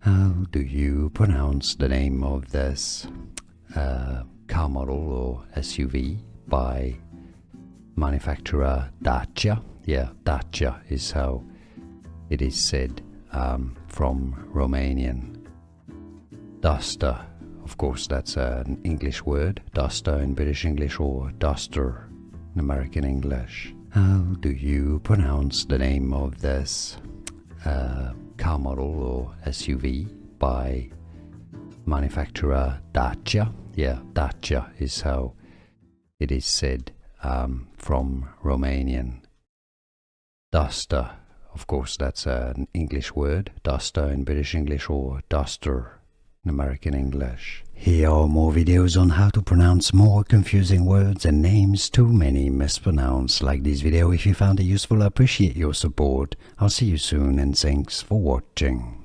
How do you pronounce the name of this car model or SUV by manufacturer Dacia? Yeah, Dacia is how it is said from Romanian. Duster, of course, that's an English word, duster in British English or duster in American English. How do you pronounce the name of this car model or SUV by manufacturer Dacia? Yeah, Dacia is how it is said from Romanian. Duster, of course, that's an English word, duster in British English or duster in American English. Here are more videos on how to pronounce more confusing words and names too many mispronounced. Like this video if you found it useful. I appreciate your support. I'll see you soon and thanks for watching.